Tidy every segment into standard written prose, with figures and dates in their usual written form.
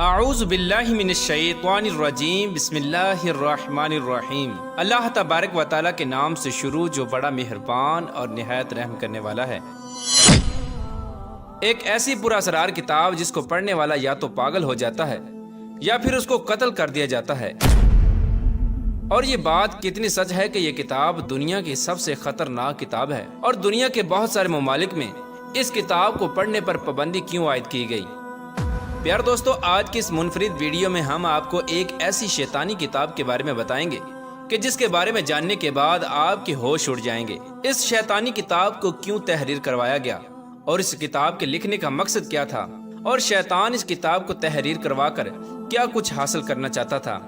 اعوذ باللہ من الشیطان الرجیم بسم اللہ الرحمن الرحیم۔ اللہ تبارک و تعالیٰ کے نام سے شروع جو بڑا مہربان اور نہایت رحم کرنے والا ہے۔ ایک ایسی پورا اسرار کتاب جس کو پڑھنے والا یا تو پاگل ہو جاتا ہے یا پھر اس کو قتل کر دیا جاتا ہے۔ اور یہ بات کتنی سچ ہے کہ یہ کتاب دنیا کی سب سے خطرناک کتاب ہے، اور دنیا کے بہت سارے ممالک میں اس کتاب کو پڑھنے پر پابندی کیوں عائد کی گئی۔ پیار دوستو، آج کی اس منفرد ویڈیو میں ہم آپ کو ایک ایسی شیطانی کتاب کے بارے میں بتائیں گے کہ جس کے بارے میں جاننے کے بعد آپ کے ہوش اڑ جائیں گے۔ اس شیطانی کتاب کو کیوں تحریر کروایا گیا اور اس کتاب کے لکھنے کا مقصد کیا تھا، اور شیطان اس کتاب کو تحریر کروا کر کیا کچھ حاصل کرنا چاہتا تھا۔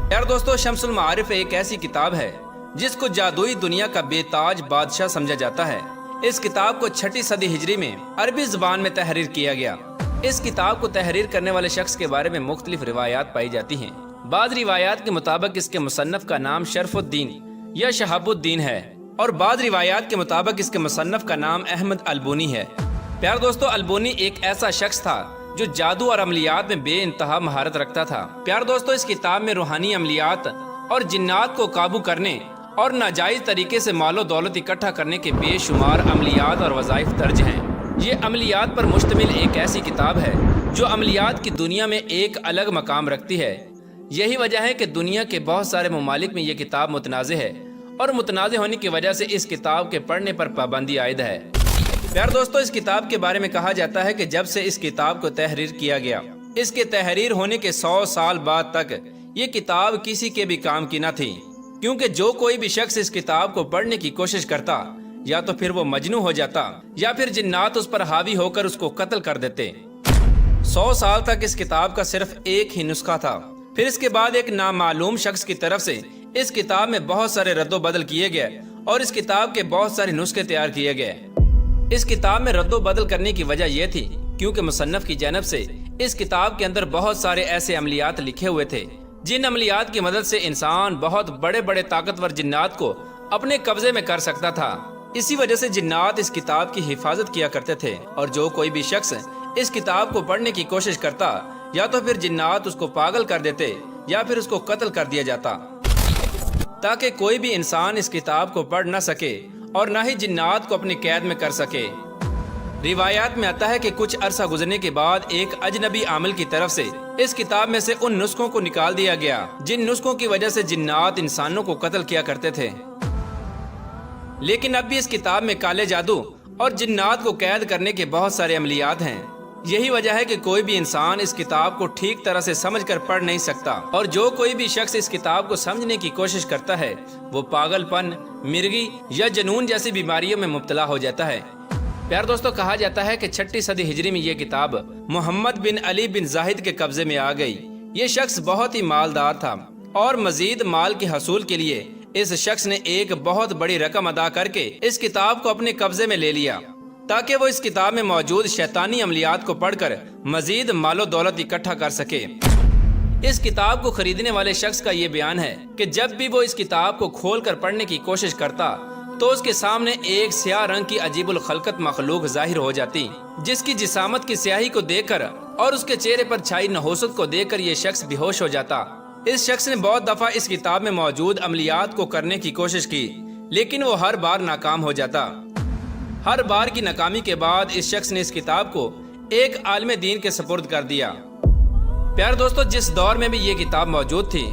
پیار دوستو، شمس المعارف ایک ایسی کتاب ہے جس کو جادوئی دنیا کا بے تاج بادشاہ سمجھا جاتا ہے۔ اس کتاب کو 6 صدی ہجری میں عربی زبان میں تحریر کیا گیا۔ اس کتاب کو تحریر کرنے والے شخص کے بارے میں مختلف روایات پائی جاتی ہیں۔ بعض روایات کے مطابق اس کے مصنف کا نام شرف الدین یا شہاب الدین ہے، اور بعض روایات کے مطابق اس کے مصنف کا نام احمد البونی ہے۔ پیار دوستو، البونی ایک ایسا شخص تھا جو جادو اور عملیات میں بے انتہا مہارت رکھتا تھا۔ پیار دوستو، اس کتاب میں روحانی عملیات اور جنات کو قابو کرنے اور ناجائز طریقے سے مال و دولت اکٹھا کرنے کے بے شمار عملیات اور وظائف درج ہیں۔ یہ عملیات پر مشتمل ایک ایسی کتاب ہے جو عملیات کی دنیا میں ایک الگ مقام رکھتی ہے۔ یہی وجہ ہے کہ دنیا کے بہت سارے ممالک میں یہ کتاب متنازع ہے، اور متنازع ہونے کی وجہ سے اس کتاب کے پڑھنے پر پابندی عائد ہے۔ پیار دوستو، اس کتاب کے بارے میں کہا جاتا ہے کہ جب سے اس کتاب کو تحریر کیا گیا، اس کے تحریر ہونے کے 100 سال بعد تک یہ کتاب کسی کے بھی کام کی نہ تھی، کیونکہ جو کوئی بھی شخص اس کتاب کو پڑھنے کی کوشش کرتا یا تو پھر وہ مجنون ہو جاتا یا پھر جنات اس پر حاوی ہو کر اس کو قتل کر دیتے۔ 100 سال تک اس کتاب کا صرف ایک ہی نسخہ تھا۔ پھر اس کے بعد ایک نامعلوم شخص کی طرف سے اس کتاب میں بہت سارے رد و بدل کیے گئے، اور اس کتاب کے بہت سارے نسخے تیار کیے گئے۔ اس کتاب میں رد و بدل کرنے کی وجہ یہ تھی کیونکہ مصنف کی جانب سے اس کتاب کے اندر بہت سارے ایسے عملیات لکھے ہوئے تھے جن عملیات کی مدد سے انسان بہت بڑے بڑے طاقتور جنات کو اپنے قبضے میں کر سکتا تھا۔ اسی وجہ سے جنات اس کتاب کی حفاظت کیا کرتے تھے، اور جو کوئی بھی شخص اس کتاب کو پڑھنے کی کوشش کرتا یا تو پھر جنات اس کو پاگل کر دیتے یا پھر اس کو قتل کر دیا جاتا، تاکہ کوئی بھی انسان اس کتاب کو پڑھ نہ سکے اور نہ ہی جنات کو اپنی قید میں کر سکے۔ روایات میں آتا ہے کہ کچھ عرصہ گزرنے کے بعد ایک اجنبی عامل کی طرف سے اس کتاب میں سے ان نسخوں کو نکال دیا گیا جن نسخوں کی وجہ سے جنات انسانوں کو قتل کیا کرتے تھے۔ لیکن اب بھی اس کتاب میں کالے جادو اور جنات کو قید کرنے کے بہت سارے عملیات ہیں۔ یہی وجہ ہے کہ کوئی بھی انسان اس کتاب کو ٹھیک طرح سے سمجھ کر پڑھ نہیں سکتا، اور جو کوئی بھی شخص اس کتاب کو سمجھنے کی کوشش کرتا ہے وہ پاگل پن، مرگی یا جنون جیسی بیماریوں میں مبتلا ہو جاتا ہے۔ پیار دوستو، کہا جاتا ہے کہ 6 صدی ہجری میں یہ کتاب محمد بن علی بن زاہد کے قبضے میں آ گئی۔ یہ شخص بہت ہی مالدار تھا، اور مزید مال کے حصول کے لیے اس شخص نے ایک بہت بڑی رقم ادا کر کے اس کتاب کو اپنے قبضے میں لے لیا، تاکہ وہ اس کتاب میں موجود شیطانی عملیات کو پڑھ کر مزید مال و دولت اکٹھا کر سکے۔ اس کتاب کو خریدنے والے شخص کا یہ بیان ہے کہ جب بھی وہ اس کتاب کو کھول کر پڑھنے کی کوشش کرتا تو اس کے سامنے ایک سیاہ رنگ کی عجیب الخلقت مخلوق ظاہر ہو جاتی، جس کی جسامت کی سیاہی کو دیکھ کر اور اس کے چہرے پر چھائی نحوست کو دیکھ کر یہ شخص بے ہوش ہو جاتا۔ اس شخص نے بہت دفعہ اس کتاب میں موجود عملیات کو کرنے کی کوشش کی، لیکن وہ ہر بار ناکام ہو جاتا۔ ہر بار کی ناکامی کے بعد اس شخص نے اس کتاب کو ایک عالم دین کے سپرد کر دیا۔ پیار دوستو، جس دور میں بھی یہ کتاب موجود تھی،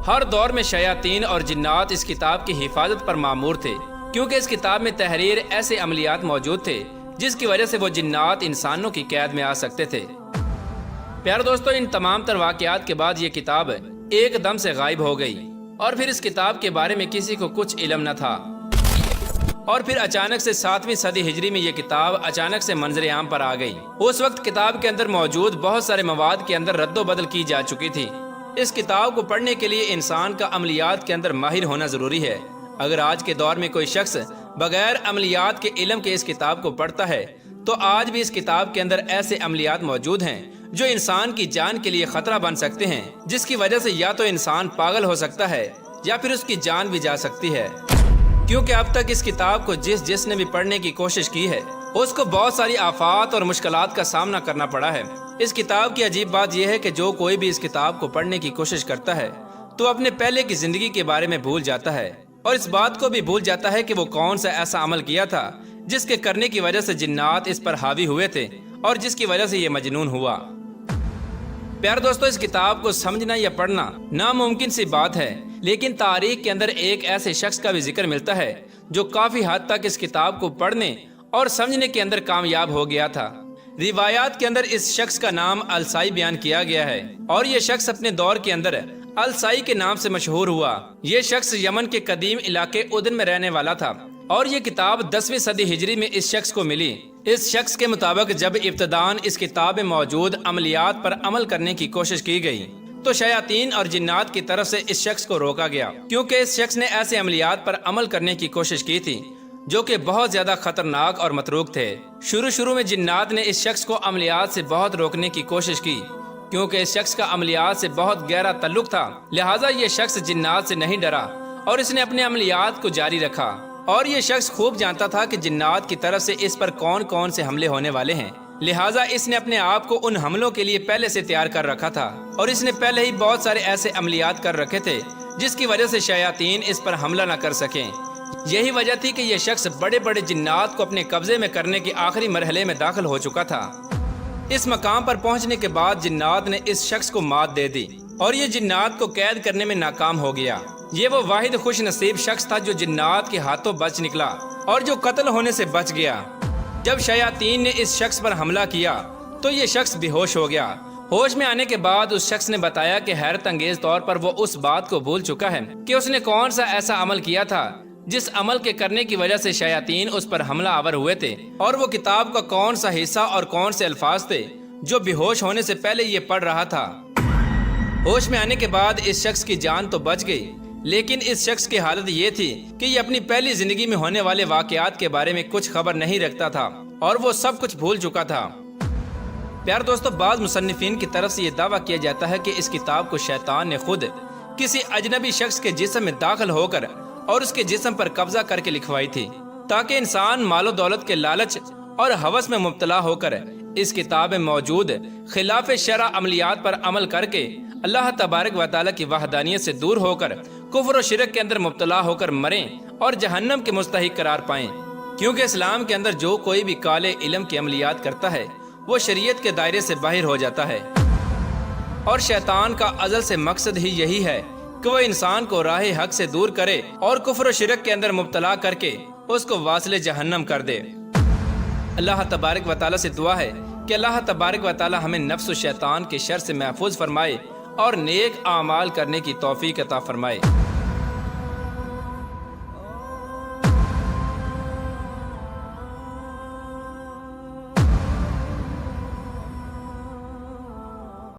ہر دور میں شیاطین اور جنات اس کتاب کی حفاظت پر مامور تھے، کیونکہ اس کتاب میں تحریر ایسے عملیات موجود تھے جس کی وجہ سے وہ جنات انسانوں کی قید میں آ سکتے تھے۔ پیار دوستو، ان تمام تر واقعات کے بعد یہ کتاب ایک دم سے غائب ہو گئی، اور پھر اس کتاب کے بارے میں کسی کو کچھ علم نہ تھا۔ اور پھر اچانک سے 7ویں صدی ہجری میں یہ کتاب اچانک سے منظر عام پر آ گئی۔ اس وقت کتاب کے اندر موجود بہت سارے مواد کے اندر رد و بدل کی جا چکی تھی۔ اس کتاب کو پڑھنے کے لیے انسان کا عملیات کے اندر ماہر ہونا ضروری ہے۔ اگر آج کے دور میں کوئی شخص بغیر عملیات کے علم کے اس کتاب کو پڑھتا ہے تو آج بھی اس کتاب کے اندر ایسے عملیات موجود ہیں جو انسان کی جان کے لیے خطرہ بن سکتے ہیں، جس کی وجہ سے یا تو انسان پاگل ہو سکتا ہے یا پھر اس کی جان بھی جا سکتی ہے۔ کیونکہ اب تک اس کتاب کو جس نے بھی پڑھنے کی کوشش کی ہے اس کو بہت ساری آفات اور مشکلات کا سامنا کرنا پڑا ہے۔ اس کتاب کی عجیب بات یہ ہے کہ جو کوئی بھی اس کتاب کو پڑھنے کی کوشش کرتا ہے تو اپنے پہلے کی زندگی کے بارے میں بھول جاتا ہے، اور اس بات کو بھی بھول جاتا ہے کہ وہ کون سا ایسا عمل کیا تھا جس کے کرنے کی وجہ سے جنات اس پر حاوی ہوئے تھے اور جس کی وجہ سے یہ مجنون ہوا۔ پیارے دوستو، اس کتاب کو سمجھنا یا پڑھنا ناممکن سی بات ہے، لیکن تاریخ کے اندر ایک ایسے شخص کا بھی ذکر ملتا ہے جو کافی حد تک اس کتاب کو پڑھنے اور سمجھنے کے اندر کامیاب ہو گیا تھا۔ روایات کے اندر اس شخص کا نام السائی بیان کیا گیا ہے، اور یہ شخص اپنے دور کے اندر السائی کے نام سے مشہور ہوا۔ یہ شخص یمن کے قدیم علاقے اودن میں رہنے والا تھا، اور یہ کتاب 10ویں صدی ہجری میں اس شخص کو ملی۔ اس شخص کے مطابق جب ابتداً اس کتاب میں موجود عملیات پر عمل کرنے کی کوشش کی گئی تو شیاطین اور جنات کی طرف سے اس شخص کو روکا گیا، کیونکہ اس شخص نے ایسے عملیات پر عمل کرنے کی کوشش کی تھی جو کہ بہت زیادہ خطرناک اور متروک تھے۔ شروع میں جنات نے اس شخص کو عملیات سے بہت روکنے کی کوشش کی، کیونکہ اس شخص کا عملیات سے بہت گہرا تعلق تھا، لہٰذا یہ شخص جنات سے نہیں ڈرا اور اس نے اپنے عملیات کو جاری رکھا۔ اور یہ شخص خوب جانتا تھا کہ جنات کی طرف سے اس پر کون کون سے حملے ہونے والے ہیں، لہٰذا اس نے اپنے آپ کو ان حملوں کے لیے پہلے سے تیار کر رکھا تھا، اور اس نے پہلے ہی بہت سارے ایسے عملیات کر رکھے تھے جس کی وجہ سے شیاطین اس پر حملہ نہ کر سکیں۔ یہی وجہ تھی کہ یہ شخص بڑے بڑے جنات کو اپنے قبضے میں کرنے کے آخری مرحلے میں داخل ہو چکا تھا۔ اس مقام پر پہنچنے کے بعد جنات نے اس شخص کو مات دے دی، اور یہ جنات کو قید کرنے میں ناکام ہو گیا۔ یہ وہ واحد خوش نصیب شخص تھا جو جنات کے ہاتھوں بچ نکلا اور جو قتل ہونے سے بچ گیا۔ جب شیاطین نے اس شخص پر حملہ کیا تو یہ شخص بے ہوش ہو گیا۔ ہوش میں آنے کے بعد اس شخص نے بتایا کہ حیرت انگیز طور پر وہ اس بات کو بھول چکا ہے کہ اس نے کون سا ایسا عمل کیا تھا جس عمل کے کرنے کی وجہ سے شیاطین اس پر حملہ آور ہوئے تھے، اور وہ کتاب کا کون سا حصہ اور کون سے الفاظ تھے جو بے ہوش ہونے سے پہلے یہ پڑھ رہا تھا۔ ہوش میں آنے کے بعد اس شخص کی جان تو بچ گئی، لیکن اس شخص کی حالت یہ تھی کہ یہ اپنی پہلی زندگی میں ہونے والے واقعات کے بارے میں کچھ خبر نہیں رکھتا تھا، اور وہ سب کچھ بھول چکا تھا۔ پیار دوستو، بعض مصنفین کی طرف سے یہ دعویٰ کیا جاتا ہے کہ اس کتاب کو شیطان نے خود کسی اجنبی شخص کے جسم میں داخل ہو کر اور اس کے جسم پر قبضہ کر کے لکھوائی تھی، تاکہ انسان مال و دولت کے لالچ اور ہوس میں مبتلا ہو کر اس کتاب میں موجود خلاف شرع عملیات پر عمل کر کے اللہ تبارک و تعالیٰ کی وحدانیت سے دور ہو کر کفر و شرک کے اندر مبتلا ہو کر مریں اور جہنم کے مستحق قرار پائیں۔ کیونکہ اسلام کے اندر جو کوئی بھی کالے علم کی عملیات کرتا ہے وہ شریعت کے دائرے سے باہر ہو جاتا ہے، اور شیطان کا ازل سے مقصد ہی یہی ہے کہ وہ انسان کو راہ حق سے دور کرے اور کفر و شرک کے اندر مبتلا کر کے اس کو واصل جہنم کر دے۔ اللہ تبارک و تعالیٰ سے دعا ہے کہ اللہ تبارک و تعالیٰ ہمیں نفس و شیطان کے شر سے محفوظ فرمائے اور نیک اعمال کرنے کی توفیق عطا فرمائے۔